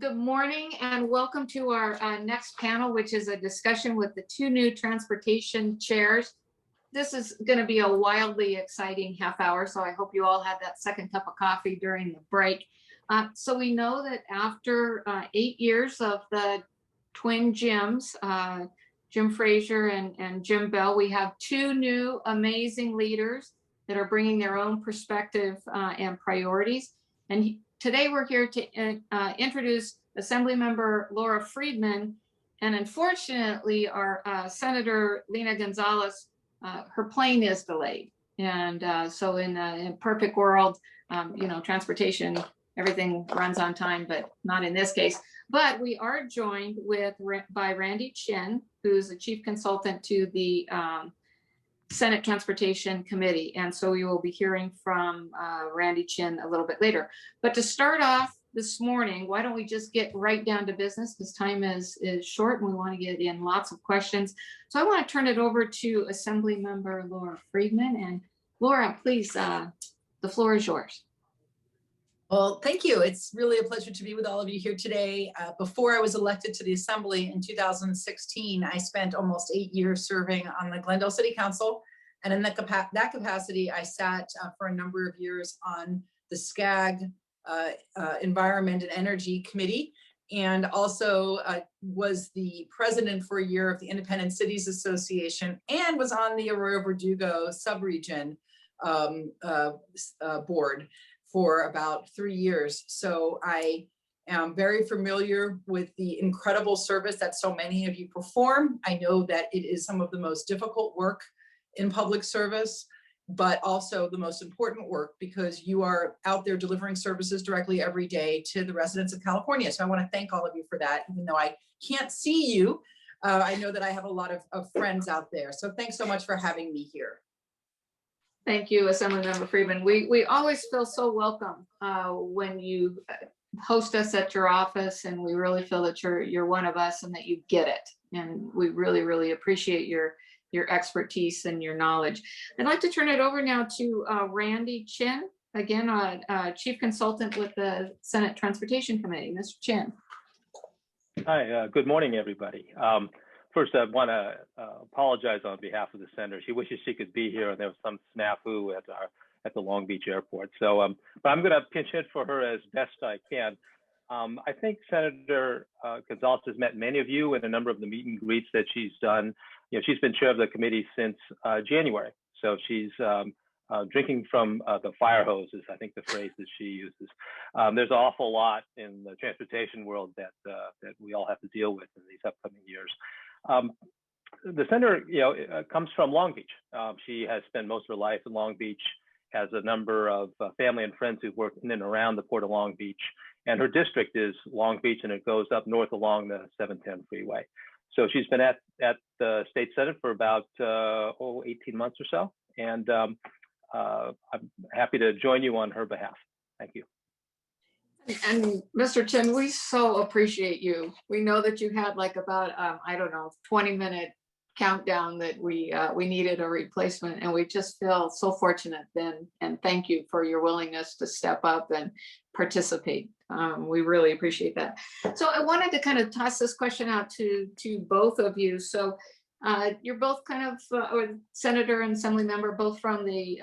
Good morning and welcome to our next panel, which is a discussion with the two new transportation chairs. This is going to be a wildly exciting half hour, so I hope you all had that second cup of coffee during the break. So we know that after 8 years of the twin Jims, Jim Frazier and Jim Beall, we have two new amazing leaders that are bringing their own perspective and priorities. And today we're here to introduce Assemblymember Laura Friedman, and unfortunately our Senator Lena Gonzales, her plane is delayed. And so in a perfect world, transportation, everything runs on time, but not in this case. But we are joined by Randy Chinn, who's the Chief Consultant to the Senate Transportation Committee. And so we will be hearing from Randy Chinn a little bit later. But to start off this morning, why don't we just get right down to business, because time is short and we want to get in lots of questions. So I want to turn it over to Assemblymember Laura Friedman. And Laura, please, the floor is yours. Well, thank you. It's really a pleasure to be with all of you here today. Before I was elected to the Assembly in 2016, I spent almost 8 years serving on the Glendale City Council. And in that capacity, I sat for a number of years on the SCAG Environment and Energy Committee, and also was the president for a year of the Independent Cities Association, and was on the Arroyo Verdugo subregion board for about 3 years. So I am very familiar with the incredible service that so many of you perform. I know that it is some of the most difficult work in public service, but also the most important work, because you are out there delivering services directly every day to the residents of California. So I want to thank all of you for that. Even though I can't see you, I know that I have a lot of friends out there. So thanks so much for having me here. Thank you, Assemblymember Friedman. We always feel so welcome when you host us at your office, and we really feel that you're one of us and that you get it. And we really, really appreciate your expertise and your knowledge. I'd like to turn it over now to Randy Chinn, again, Chief Consultant with the Senate Transportation Committee. Mr. Chinn. Hi, good morning, everybody. First, I want to apologize on behalf of the senator. She wishes she could be here, and there was some snafu at the Long Beach airport. So, but I'm going to pinch hit for her as best I can. I think Senator Gonzales has met many of you in a number of the meet and greets that she's done. You know, she's been chair of the committee since January, so she's drinking from the fire hose is, I think, the phrase that she uses. There's an awful lot in the transportation world that we all have to deal with in these upcoming years. The senator, comes from Long Beach. She has spent most of her life in Long Beach, has a number of family and friends who work in and around the Port of Long Beach, and her district is Long Beach, and it goes up north along the 710 freeway. So she's been at the state senate for about 18 months or so, and I'm happy to join you on her behalf. Thank you. And Mr. Chinn, we so appreciate you. We know that you had like about, 20-minute countdown that we needed a replacement, and we just feel so fortunate then, and thank you for your willingness to step up and participate. We really appreciate that. So I wanted to kind of toss this question out to both of you. So you're both kind of Senator and Assembly member, both from the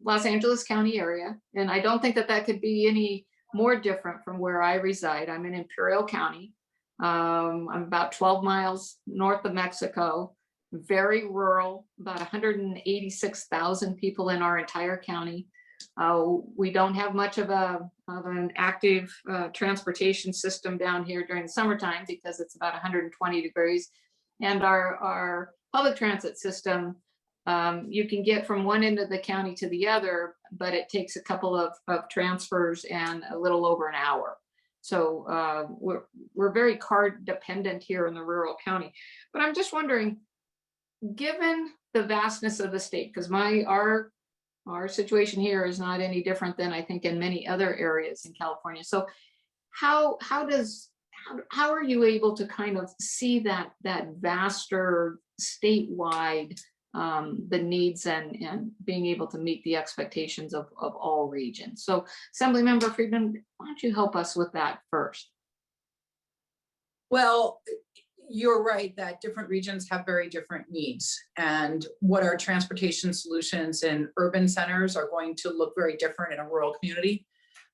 Los Angeles County area, and I don't think that could be any more different from where I reside. I'm in Imperial County. I'm about 12 miles north of Mexico, very rural, about 186,000 people in our entire county. We don't have much of an active transportation system down here during the summertime because it's about 120 degrees. And our public transit system, you can get from one end of the county to the other, but it takes a couple of transfers and a little over an hour. So we're very car dependent here in the rural county. But I'm just wondering, given the vastness of the state, because our situation here is not any different than I think in many other areas in California. So how are you able to kind of see that vaster statewide the needs and being able to meet the expectations of all regions? So Assemblymember Friedman, why don't you help us with that first? Well, you're right that different regions have very different needs, and what our transportation solutions in urban centers are going to look very different in a rural community.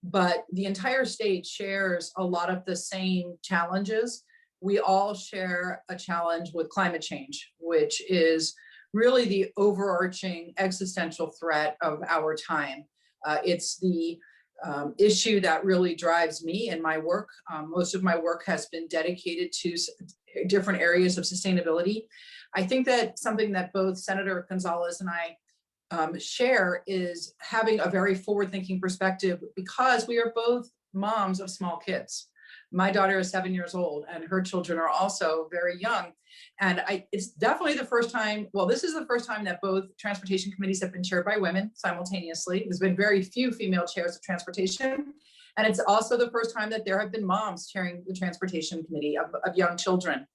But the entire state shares a lot of the same challenges. We all share a challenge with climate change, which is really the overarching existential threat of our time. It's the issue that really drives me in my work. Most of my work has been dedicated to different areas of sustainability. I think that something that both Senator Gonzales and I share is having a very forward-thinking perspective, because we are both moms of small kids. My daughter is 7 years old and her children are also very young. And it's definitely the first time, well, this is the first time that both transportation committees have been chaired by women simultaneously. There's been very few female chairs of transportation. And it's also the first time that there have been moms chairing the transportation committee of young children.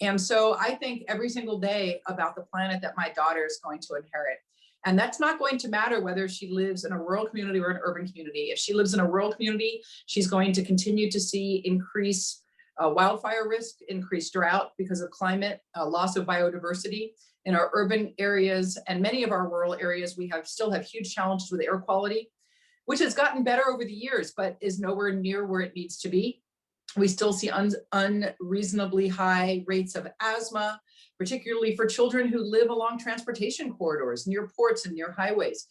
And so I think every single day about the planet that my daughter is going to inherit. And that's not going to matter whether she lives in a rural community or an urban community. If she lives in a rural community, she's going to continue to see increased wildfire risk, increased drought because of climate, loss of biodiversity. In our urban areas and many of our rural areas, we still have huge challenges with air quality, which has gotten better over the years, but is nowhere near where it needs to be. We still see unreasonably high rates of asthma, particularly for children who live along transportation corridors, near ports and near highways.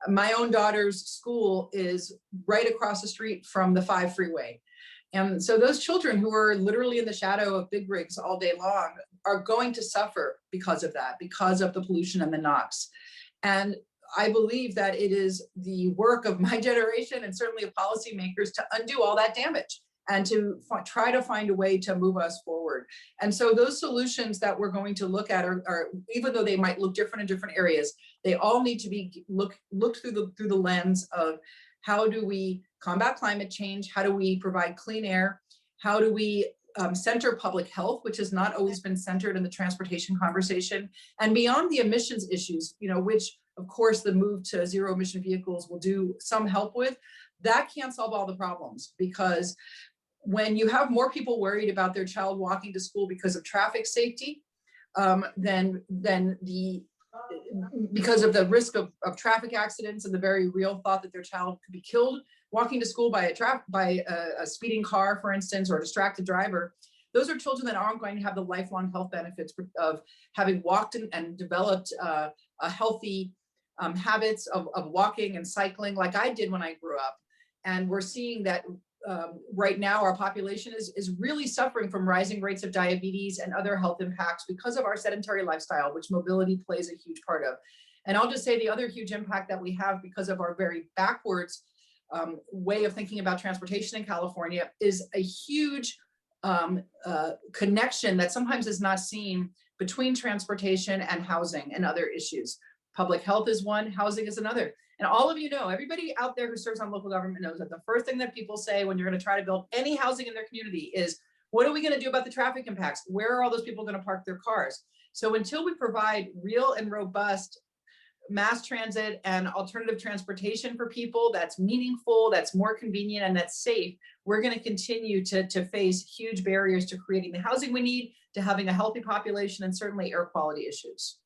My own daughter's school is right across the street from the 5 freeway. And so those children who are literally in the shadow of big rigs all day long are going to suffer because of that, because of the pollution and the NOx. And I believe that it is the work of my generation and certainly of policymakers to undo all that damage and to try to find a way to move us forward. And so those solutions that we're going to look at are even though they might look different in different areas, they all need to be looked through the lens of how do we combat climate change? How do we provide clean air? How do we center public health, which has not always been centered in the transportation conversation? And beyond the emissions issues, which of course the move to zero emission vehicles will do some help with, that can't solve all the problems, because when you have more people worried about their child walking to school because of traffic safety, because of the risk of traffic accidents and the very real thought that their child could be killed walking to school by a speeding car, for instance, or a distracted driver, those are children that aren't going to have the lifelong health benefits of having walked and developed a healthy habits of walking and cycling like I did when I grew up. And we're seeing that right now our population is really suffering from rising rates of diabetes and other health impacts because of our sedentary lifestyle, which mobility plays a huge part of. And I'll just say the other huge impact that we have because of our very backwards way of thinking about transportation in California is a huge connection that sometimes is not seen between transportation and housing and other issues. Public health is one, housing is another. And all of you know, everybody out there who serves on local government knows that the first thing that people say when you're going to try to build any housing in their community is, what are we going to do about the traffic impacts? Where are all those people going to park their cars? So until we provide real and robust mass transit and alternative transportation for people that's meaningful, that's more convenient, and that's safe, we're going to continue to face huge barriers to creating the housing we need, to having a healthy population, and certainly air quality issues.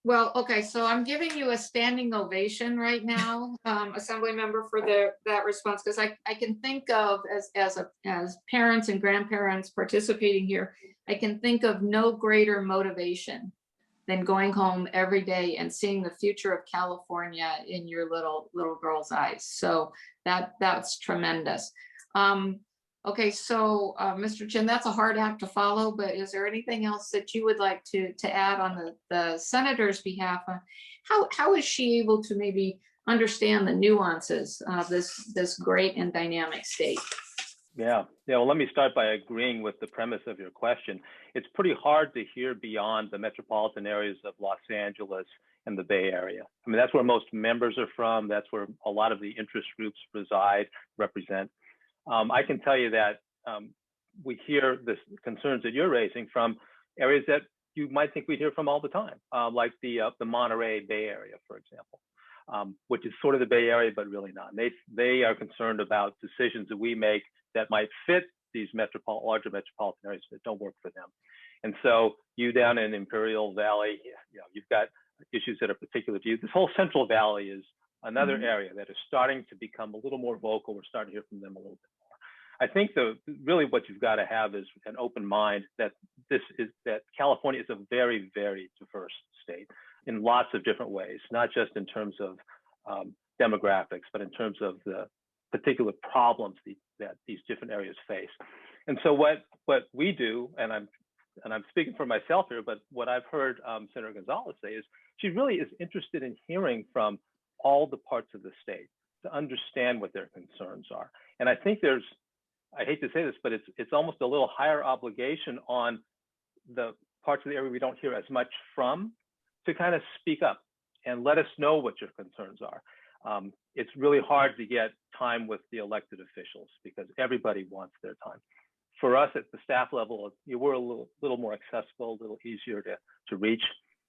Well, okay, so I'm giving you a standing ovation right now, Assembly Member, for that response, because I can think of, as parents and grandparents participating here, I can think of no greater motivation than going home every day and seeing the future of California in your little girl's eyes. So that's tremendous. Okay, so Mr. Chinn, that's a hard act to follow, but is there anything else that you would like to add on the senator's behalf? How is she able to maybe understand the nuances of this great and dynamic state? Yeah, well, let me start by agreeing with the premise of your question. It's pretty hard to hear beyond the metropolitan areas of Los Angeles and the Bay Area. I mean, that's where most members are from. That's where a lot of the interest groups reside, represent. I can tell you that we hear the concerns that you're raising from areas that you might think we'd hear from all the time, like the Monterey Bay Area, for example, which is sort of the Bay Area, but really not. They are concerned about decisions that we make that might fit these larger metropolitan areas that don't work for them. And so you down in Imperial Valley, you've got issues that are particular to you. This whole Central Valley is another area that is starting to become a little more vocal. We're starting to hear from them a little bit more. I think really what you've got to have is an open mind that California is a very, very diverse state in lots of different ways, not just in terms of demographics, but in terms of the particular problems that these different areas face. And so what we do, and I'm speaking for myself here, but what I've heard Senator Gonzales say is she really is interested in hearing from all the parts of the state to understand what their concerns are. And I think I hate to say this, but it's almost a little higher obligation on the parts of the area we don't hear as much from to kind of speak up and let us know what your concerns are. It's really hard to get time with the elected officials because everybody wants their time. For us at the staff level, we're a little more accessible, a little easier to reach.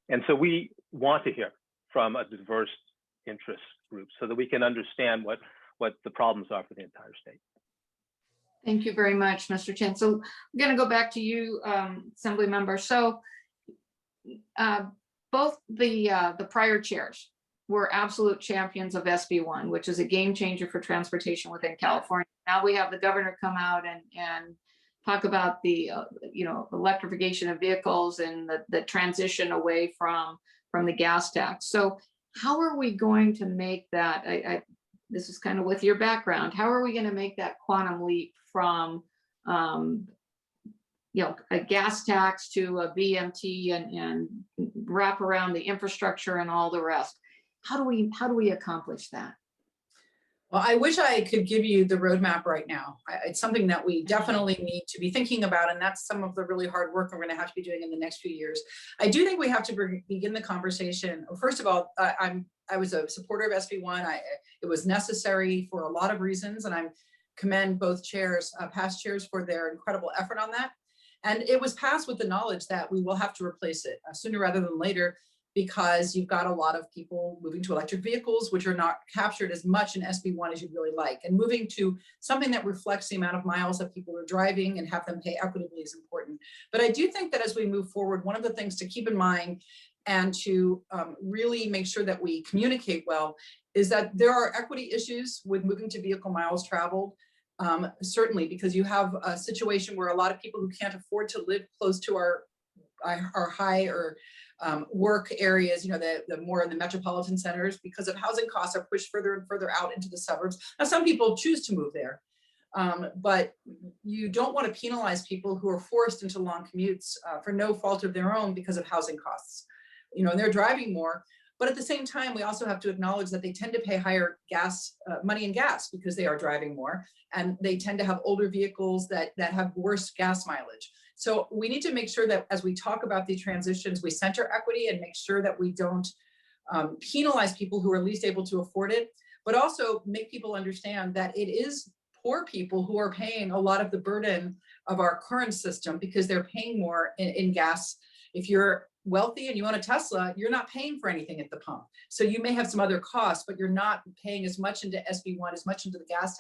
And so we want to hear from a diverse interest group so that we can understand what the problems are for the entire state. Thank you very much, Mr. Chinn. So I'm going to go back to you, Assembly Member. So both the prior chairs were absolute champions of SB1, which is a game changer for transportation within California. Now we have the governor come out and talk about the electrification of vehicles and the transition away from the gas tax. So how are we going to make that? This is kind of with your background. How are we going to make that quantum leap from a gas tax to a BMT and wrap around the infrastructure and all the rest? How do we accomplish that? Well, I wish I could give you the roadmap right now. It's something that we definitely need to be thinking about, and that's some of the really hard work we're going to have to be doing in the next few years. I do think we have to begin the conversation. First of all, I was a supporter of SB1. It was necessary for a lot of reasons, and I commend both chairs, past chairs, for their incredible effort on that. And it was passed with the knowledge that we will have to replace it sooner rather than later, because you've got a lot of people moving to electric vehicles, which are not captured as much in SB1 as you'd really like. And moving to something that reflects the amount of miles that people are driving and have them pay equitably is important. But I do think that as we move forward, one of the things to keep in mind and to really make sure that we communicate well is that there are equity issues with moving to vehicle miles traveled. Certainly, because you have a situation where a lot of people who can't afford to live close to our higher work areas, the more in the metropolitan centers, because of housing costs, are pushed further and further out into the suburbs. Now, some people choose to move there, but you don't want to penalize people who are forced into long commutes for no fault of their own because of housing costs. And they're driving more. But at the same time, we also have to acknowledge that they tend to pay higher money in gas because they are driving more, and they tend to have older vehicles that have worse gas mileage. So we need to make sure that as we talk about these transitions, we center equity and make sure that we don't penalize people who are least able to afford it, but also make people understand that it is poor people who are paying a lot of the burden of our current system because they're paying more in gas. If you're wealthy and you own a Tesla, you're not paying for anything at the pump. So you may have some other costs, but you're not paying as much into SB1, as much into the gas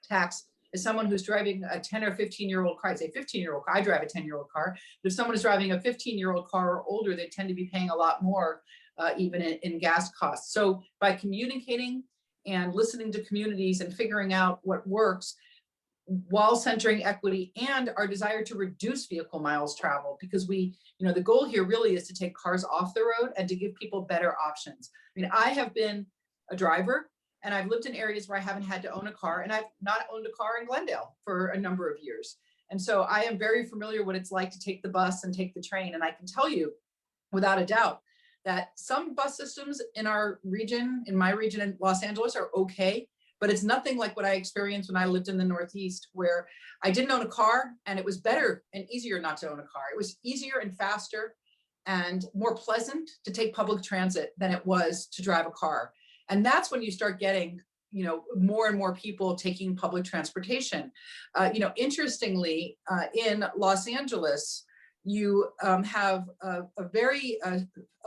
tax as someone who's driving a 10 or 15-year-old car. I'd say 15-year-old car. I drive a 10-year-old car. But if someone is driving a 15-year-old car or older, they tend to be paying a lot more even in gas costs. So by communicating and listening to communities and figuring out what works, while centering equity and our desire to reduce vehicle miles traveled, because the goal here really is to take cars off the road and to give people better options. I mean, I have been a driver and I've lived in areas where I haven't had to own a car, and I've not owned a car in Glendale for a number of years. And so I am very familiar what it's like to take the bus and take the train. And I can tell you without a doubt that some bus systems in our region, in my region in Los Angeles, are okay. But it's nothing like what I experienced when I lived in the Northeast, where I didn't own a car and it was better and easier not to own a car. It was easier and faster and more pleasant to take public transit than it was to drive a car. And that's when you start getting, more and more people taking public transportation. Interestingly, in Los Angeles, you have a very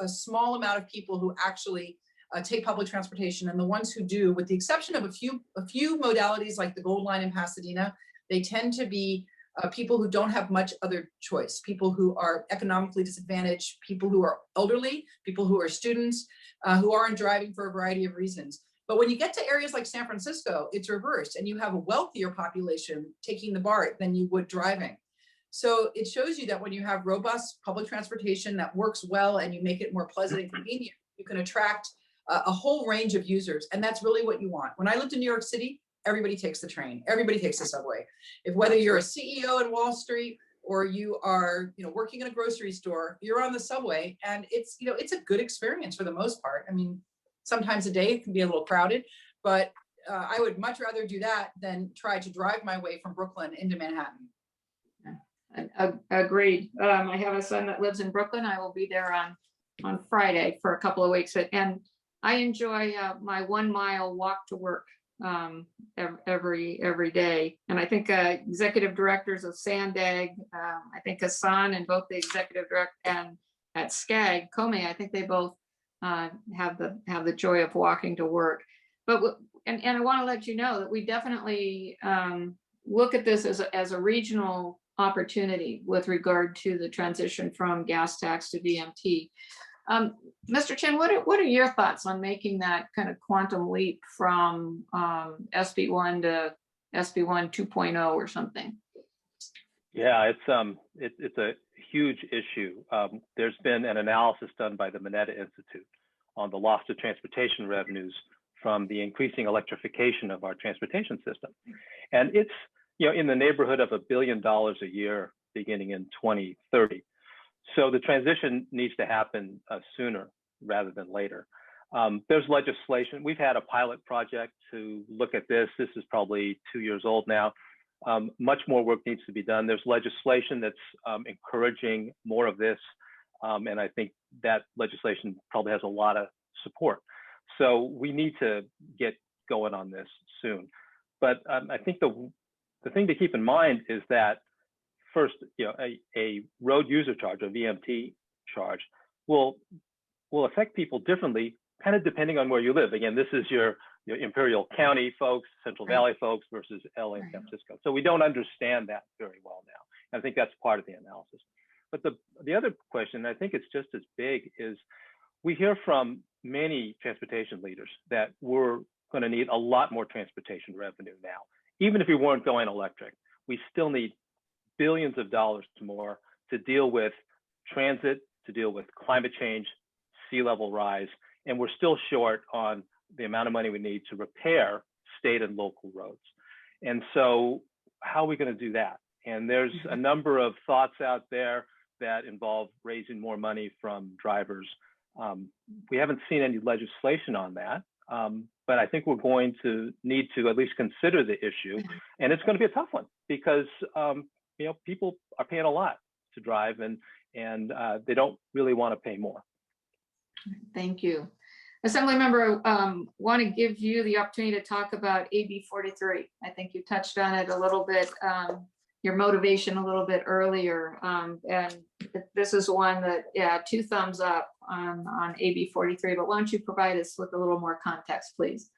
small amount of people who actually take public transportation, and the ones who do, with the exception of a few modalities like the Gold Line in Pasadena, they tend to be people who don't have much other choice, people who are economically disadvantaged, people who are elderly, people who are students, who aren't driving for a variety of reasons. But when you get to areas like San Francisco, it's reversed, and you have a wealthier population taking the BART than you would driving. So it shows you that when you have robust public transportation that works well and you make it more pleasant and convenient, you can attract a whole range of users. And that's really what you want. When I lived in New York City, everybody takes the train, everybody takes the subway. Whether you're a CEO in Wall Street or you are, working in a grocery store, you're on the subway, and it's, it's a good experience for the most part. I mean, sometimes a day it can be a little crowded, but I would much rather do that than try to drive my way from Brooklyn into Manhattan. Agreed. I have a son that lives in Brooklyn. I will be there on Friday for a couple of weeks, and I enjoy my 1 mile walk to work every day. And I think executive directors of Sandag, I think Hassan and both the executive director and at SCAG, Comey, I think they both have the joy of walking to work. But and I want to let you know that we definitely look at this as a regional opportunity with regard to the transition from gas tax to VMT. Mr. Chinn, what are your thoughts on making that kind of quantum leap from SB1 to SB1 2.0 or something? Yeah, it's a huge issue. There's been an analysis done by the Mineta Institute on the loss of transportation revenues from the increasing electrification of our transportation system. And it's in the neighborhood of $1 billion a year beginning in 2030. So the transition needs to happen sooner rather than later. There's legislation. We've had a pilot project to look at this. This is probably 2 years old now. Much more work needs to be done. There's legislation that's encouraging more of this. And I think that legislation probably has a lot of support. So we need to get going on this soon. But I think the thing to keep in mind is that first, a road user charge, a VMT charge, will affect people differently, kind of depending on where you live. Again, this is your Imperial County folks, Central Valley folks versus LA and San Francisco. So we don't understand that very well now. And I think that's part of the analysis. But the other question, I think it's just as big, is we hear from many transportation leaders that we're going to need a lot more transportation revenue now. Even if we weren't going electric, we still need billions of dollars more to deal with transit, to deal with climate change, sea level rise, and we're still short on the amount of money we need to repair state and local roads. And so how are we going to do that? And there's a number of thoughts out there that involve raising more money from drivers. We haven't seen any legislation on that, but I think we're going to need to at least consider the issue. And it's going to be a tough one because people are paying a lot to drive, and they don't really want to pay more. Thank you. Assemblymember, want to give you the opportunity to talk about AB 43. I think you touched on it a little bit, your motivation a little bit earlier. And this is one that, yeah, 2 thumbs up on AB 43, but why don't you provide us with a little more context, please?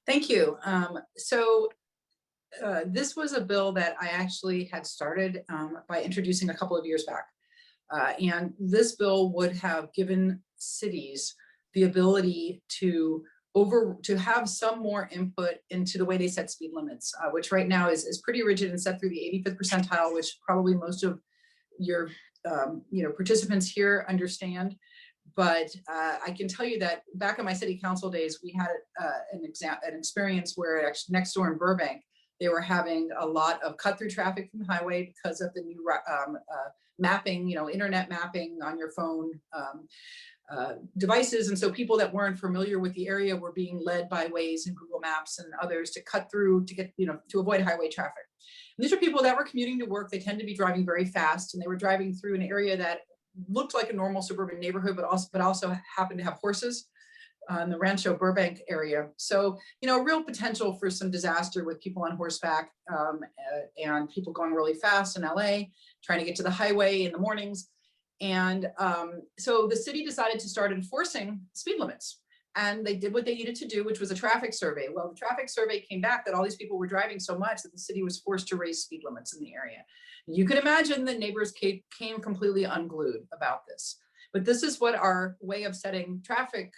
Thank you. This was a bill that I actually had started by introducing a couple of years back. And this bill would have given cities the ability to have some more input into the way they set speed limits, which right now is pretty rigid and set through the 85th percentile, which probably most of your participants here understand. But I can tell you that back in my city council days, we had an experience where actually next door in Burbank, they were having a lot of cut through traffic from the highway because of the new mapping, internet mapping on your phone devices. And so people that weren't familiar with the area were being led by Waze and Google Maps and others to cut through to get, to avoid highway traffic. And these are people that were commuting to work. They tend to be driving very fast, and they were driving through an area that looked like a normal suburban neighborhood, but also happened to have horses in the Rancho Burbank area. So, real potential for some disaster with people on horseback and people going really fast in LA, trying to get to the highway in the mornings. And so the city decided to start enforcing speed limits and they did what they needed to do, which was a traffic survey. Well, the traffic survey came back that all these people were driving so much that the city was forced to raise speed limits in the area. You can imagine the neighbors came completely unglued about this. But this is what our way of setting traffic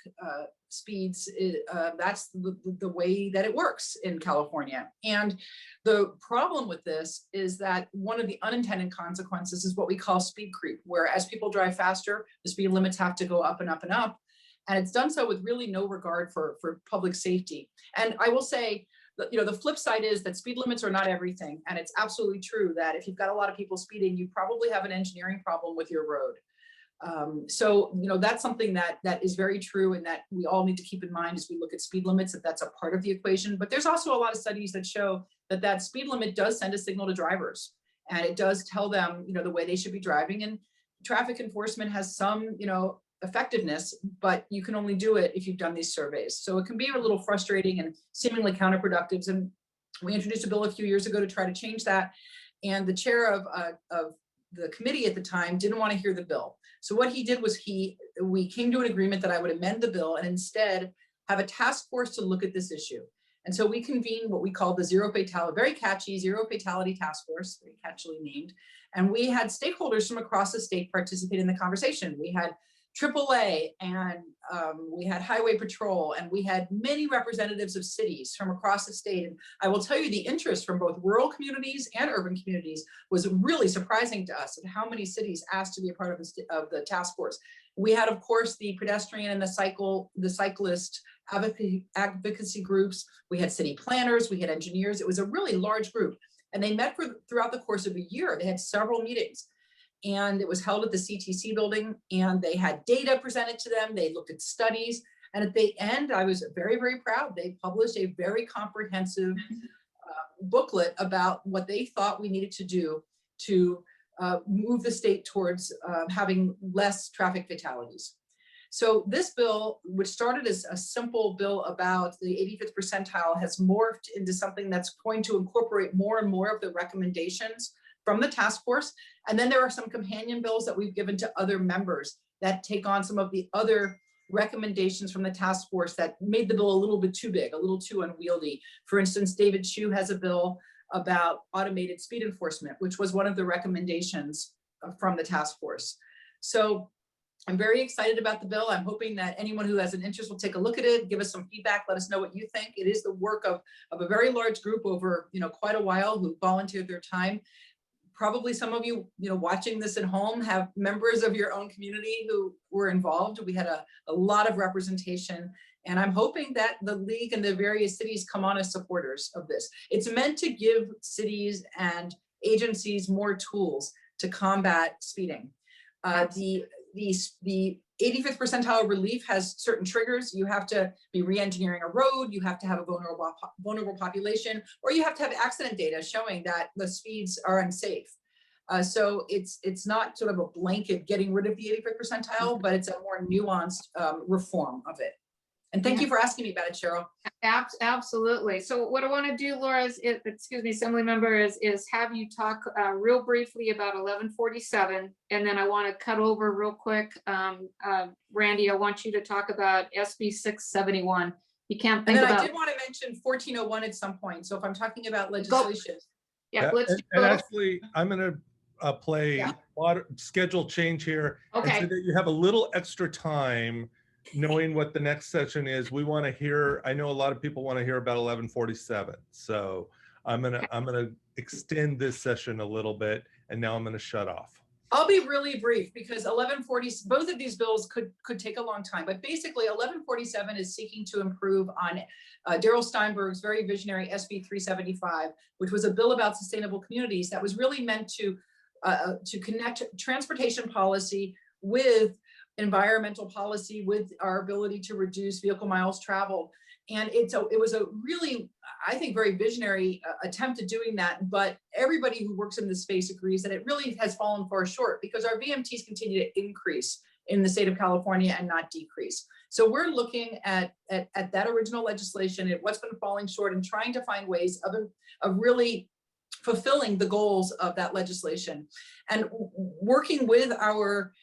speeds, that's the way that it works in California. And the problem with this is that one of the unintended consequences is what we call speed creep, where as people drive faster, the speed limits have to go up and up and up. And it's done so with really no regard for public safety. And I will say, the flip side is that speed limits are not everything. And it's absolutely true that if you've got a lot of people speeding, you probably have an engineering problem with your road. So that's something that is very true, and that we all need to keep in mind as we look at speed limits, that that's a part of the equation. But there's also a lot of studies that show that speed limit does send a signal to drivers, and it does tell them, the way they should be driving. And traffic enforcement has some, effectiveness, but you can only do it if you've done these surveys. So it can be a little frustrating and seemingly counterproductive. And we introduced a bill a few years ago to try to change that. And the chair of the committee at the time didn't want to hear the bill. So what he did was we came to an agreement that I would amend the bill and instead have a task force to look at this issue. And so we convened what we called the Zero Fatality, very catchy Zero Fatality Task Force, very catchily named. And we had stakeholders from across the state participate in the conversation. We had AAA, and we had Highway Patrol, and we had many representatives of cities from across the state. And I will tell you, the interest from both rural communities and urban communities was really surprising to us, at how many cities asked to be a part of the task force. We had, of course, the pedestrian and the cyclist advocacy groups. We had city planners, we had engineers. It was a really large group, and they met throughout the course of a year. They had several meetings. And it was held at the CTC building, and they had data presented to them. They looked at studies. And at the end, I was very, very proud. They published a very comprehensive booklet about what they thought we needed to do to move the state towards having less traffic fatalities. So this bill, which started as a simple bill about the 85th percentile, has morphed into something that's going to incorporate more and more of the recommendations from the task force. And then there are some companion bills that we've given to other members that take on some of the other recommendations from the task force that made the bill a little bit too big, a little too unwieldy. For instance, David Chu has a bill about automated speed enforcement, which was one of the recommendations from the task force. So I'm very excited about the bill. I'm hoping that anyone who has an interest will take a look at it, give us some feedback, let us know what you think. It is the work of a very large group over quite a while who volunteered their time. Probably some of you, watching this at home have members of your own community who were involved. We had a lot of representation, and I'm hoping that the league and the various cities come on as supporters of this. It's meant to give cities and agencies more tools to combat speeding. The 85th percentile relief has certain triggers. You have to be re-engineering a road, you have to have a vulnerable population, or you have to have accident data showing that the speeds are unsafe. So it's not sort of a blanket getting rid of the 85th percentile, but it's a more nuanced reform of it. And thank you for asking me about it, Cheryl. Absolutely. So what I want to do, Laura, Assembly Member, is have you talk real briefly about 1147, and then I want to cut over real quick. Randy, I want you to talk about SB 671. You can't think about. I did want to mention 1401 at some point. So if I'm talking about legislation. Let's and actually, I'm going to play schedule change here. Okay. And so that you have a little extra time knowing what the next session is. We want to hear, I know a lot of people want to hear about 1147. So I'm gonna extend this session a little bit, and now I'm gonna shut off. I'll be really brief because 1140, both of these bills could take a long time, but basically 1147 is seeking to improve on Darrell Steinberg's very visionary SB 375, which was a bill about sustainable communities that was really meant to connect transportation policy with environmental policy, with our ability to reduce vehicle miles traveled. And it was a really, I think, very visionary attempt at doing that. But everybody who works in this space agrees that it really has fallen far short because our VMTs continue to increase in the state of California and not decrease. So we're looking at that original legislation, at what's been falling short, and trying to find ways of really fulfilling the goals of that legislation. And working with our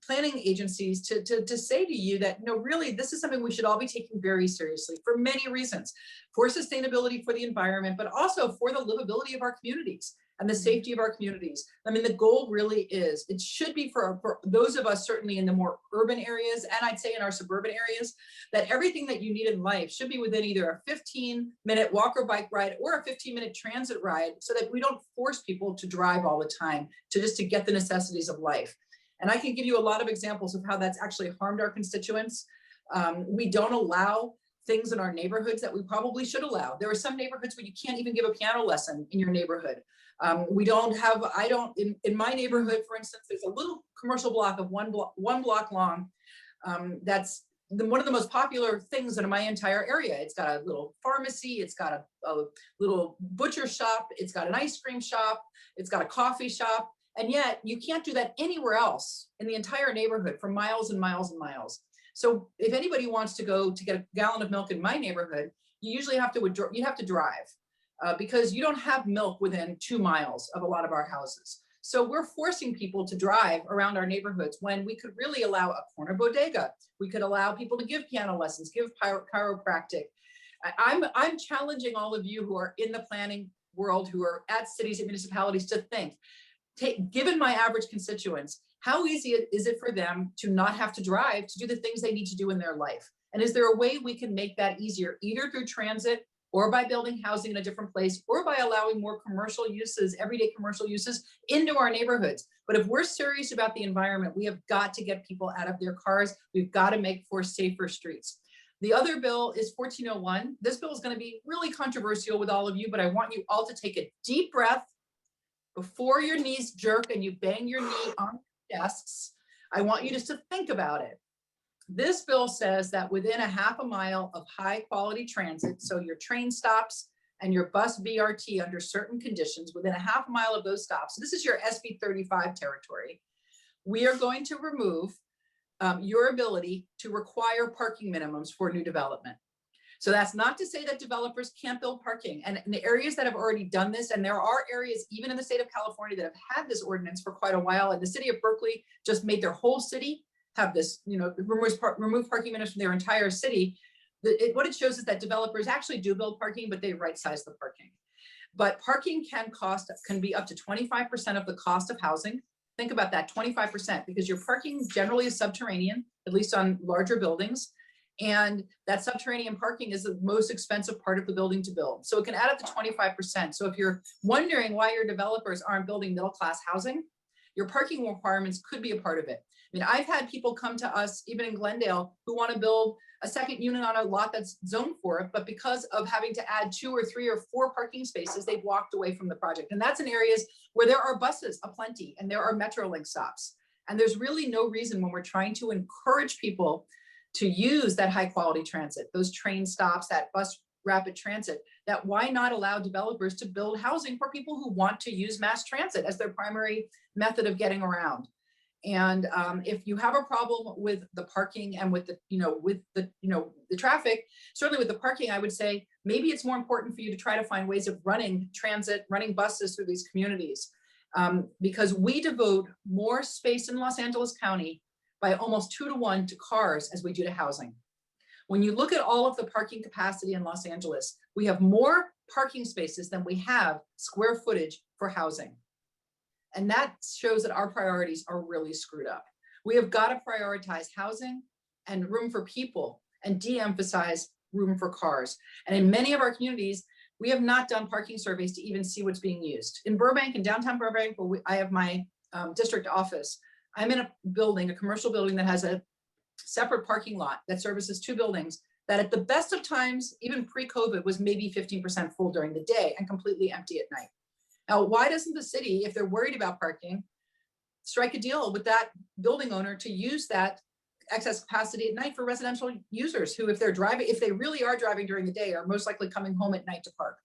planning agencies to say to you that, no, really, this is something we should all be taking very seriously for many reasons, for sustainability, for the environment, but also for the livability of our communities and the safety of our communities. I mean, the goal really is, it should be for those of us certainly in the more urban areas, and I'd say in our suburban areas, that everything that you need in life should be within either a 15-minute walk or bike ride or a 15-minute transit ride, so that we don't force people to drive all the time to get the necessities of life. And I can give you a lot of examples of how that's actually harmed our constituents. We don't allow things in our neighborhoods that we probably should allow. There are some neighborhoods where you can't even give a piano lesson in your neighborhood. In my neighborhood, for instance, there's a little commercial block of one block long. That's one of the most popular things in my entire area. It's got a little pharmacy, it's got a little butcher shop, it's got an ice cream shop, it's got a coffee shop. And yet you can't do that anywhere else in the entire neighborhood for miles and miles and miles. So if anybody wants to go to get a gallon of milk in my neighborhood, you usually have to drive because you don't have milk within 2 miles of a lot of our houses. So we're forcing people to drive around our neighborhoods when we could really allow a corner bodega. We could allow people to give piano lessons, give chiropractic. I'm challenging all of you who are in the planning world, who are at cities and municipalities, to think, given my average constituents, how easy is it for them to not have to drive to do the things they need to do in their life? And is there a way we can make that easier, either through transit or by building housing in a different place, or by allowing more commercial uses, everyday commercial uses into our neighborhoods? But if we're serious about the environment, we have got to get people out of their cars. We've got to make for safer streets. The other bill is 1401. This bill is going to be really controversial with all of you, but I want you all to take a deep breath before your knees jerk and you bang your knee on desks. I want you just to think about it. This bill says that within a half a mile of high quality transit, so your train stops and your bus BRT under certain conditions, within a half a mile of those stops, so this is your SB 35 territory, we are going to remove your ability to require parking minimums for new development. So that's not to say that developers can't build parking. And in the areas that have already done this, and there are areas even in the state of California that have had this ordinance for quite a while, and the city of Berkeley just made their whole city have this, remove parking minimums from their entire city. What it shows is that developers actually do build parking, but they right-size the parking. But parking can be up to 25% of the cost of housing. Think about that, 25%, because your parking generally is subterranean, at least on larger buildings. And that subterranean parking is the most expensive part of the building to build. So it can add up to 25%. So if you're wondering why your developers aren't building middle-class housing, your parking requirements could be a part of it. I mean, I've had people come to us, even in Glendale, who want to build a second unit on a lot that's zoned for it, but because of having to add 2 or 3 or 4 parking spaces, they've walked away from the project. And that's in areas where there are buses aplenty and there are Metrolink stops. And there's really no reason, when we're trying to encourage people to use that high quality transit, those train stops, that bus rapid transit, that why not allow developers to build housing for people who want to use mass transit as their primary method of getting around. And if you have a problem with the parking and with the traffic, certainly with the parking, I would say maybe it's more important for you to try to find ways of running transit, running buses through these communities, because we devote more space in Los Angeles County by almost 2 to 1 to cars as we do to housing. When you look at all of the parking capacity in Los Angeles, we have more parking spaces than we have square footage for housing. And that shows that our priorities are really screwed up. We have got to prioritize housing and room for people and de-emphasize room for cars. And in many of our communities, we have not done parking surveys to even see what's being used. In Burbank, in downtown Burbank, where I have my district office, I'm in a building, a commercial building that has a separate parking lot that services 2 buildings that at the best of times, even pre-COVID, was maybe 15% full during the day and completely empty at night. Now, why doesn't the city, if they're worried about parking, strike a deal with that building owner to use that excess capacity at night for residential users who, if they really are driving during the day, are most likely coming home at night to park?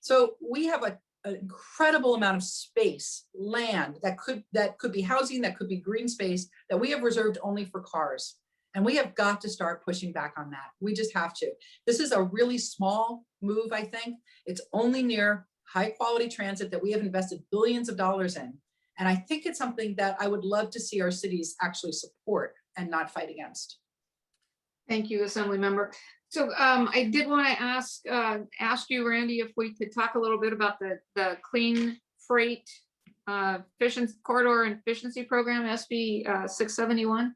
So we have an incredible amount of space, land that could be housing, that could be green space, that we have reserved only for cars. And we have got to start pushing back on that. We just have to. This is a really small move, I think. It's only near high quality transit that we have invested billions of dollars in. And I think it's something that I would love to see our cities actually support and not fight against. Thank you, Assembly Member. So I did want to ask you, Randy, if we could talk a little bit about the Clean Freight Efficiency Corridor and Efficiency Program, SB 671.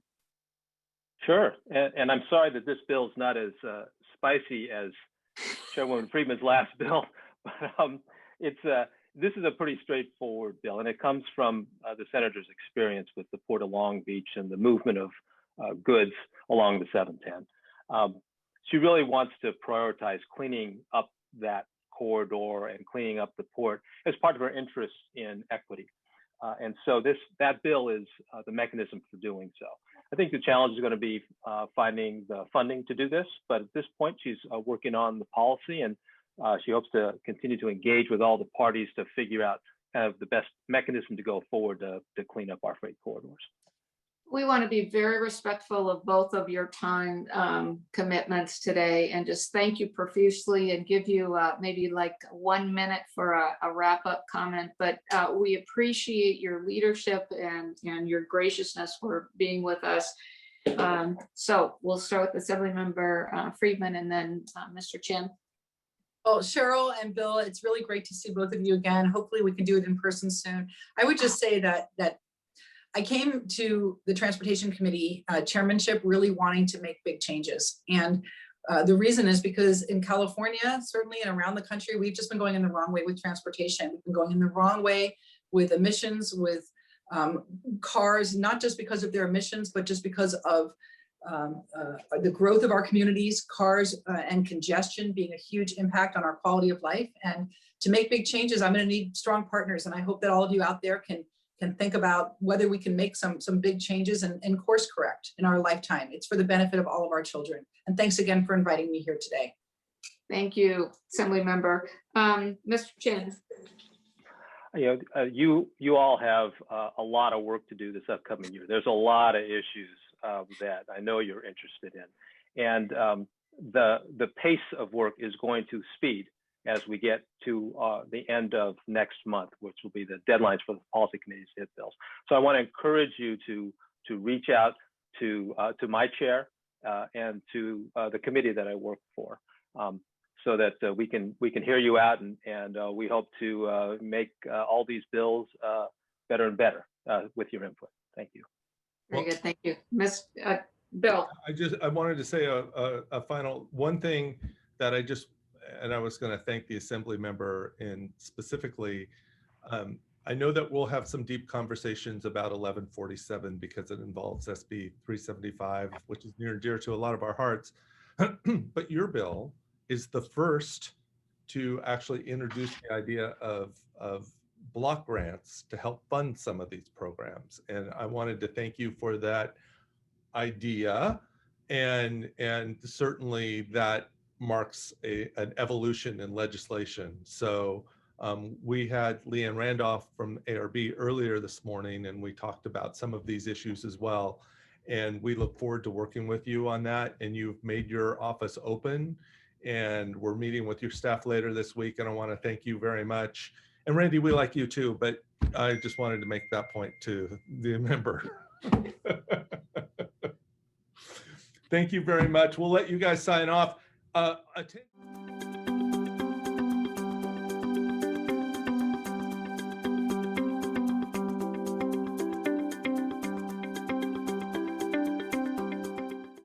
Sure, and I'm sorry that this bill is not as spicy as Chairwoman Friedman's last bill, but this is a pretty straightforward bill, and it comes from the senator's experience with the Port of Long Beach and the movement of goods along the 710. She really wants to prioritize cleaning up that corridor and cleaning up the port as part of her interest in equity. And so that bill is the mechanism for doing so. I think the challenge is going to be finding the funding to do this, but at this point she's working on the policy, and she hopes to continue to engage with all the parties to figure out kind of the best mechanism to go forward to clean up our freight corridors. We want to be very respectful of both of your time commitments today, and just thank you profusely and give you maybe like 1 minute for a wrap-up comment. But we appreciate your leadership and your graciousness for being with us. So we'll start with Assembly Member Friedman and then Mr. Chinn. Well, Cheryl and Bill, it's really great to see both of you again. Hopefully we can do it in person soon. I would just say that I came to the Transportation Committee chairmanship really wanting to make big changes. And the reason is because in California, certainly, and around the country, we've just been going in the wrong way with transportation. We've been going in the wrong way with emissions, with cars, not just because of their emissions, but just because of the growth of our communities, cars and congestion being a huge impact on our quality of life. And to make big changes, I'm going to need strong partners. And I hope that all of you out there can think about whether we can make some big changes and course correct in our lifetime. It's for the benefit of all of our children. And thanks again for inviting me here today. Thank you, Assembly Member. Mr. Chinn. You all have a lot of work to do this upcoming year. There's a lot of issues that I know you're interested in, and the pace of work is going to speed as we get to the end of next month, which will be the deadlines for the policy committees to hit bills. So I want to encourage you to reach out to my chair and to the committee that I work for, so that we can hear you out, and we hope to make all these bills better and better with your input. Thank you. Very good, thank you. Bill. I wanted to say a final one thing that I was going to thank the Assembly Member in specifically. I know that we'll have some deep conversations about 1147 because it involves SB 375, which is near and dear to a lot of our hearts. But your bill is the first to actually introduce the idea of block grants to help fund some of these programs. And I wanted to thank you for that idea. And certainly that marks an evolution in legislation. So we had Leanne Randolph from ARB earlier this morning, and we talked about some of these issues as well. And we look forward to working with you on that. And you've made your office open, and we're meeting with your staff later this week. And I want to thank you very much. And Randy, we like you too, but I just wanted to make that point to the member. Thank you very much. We'll let you guys sign off.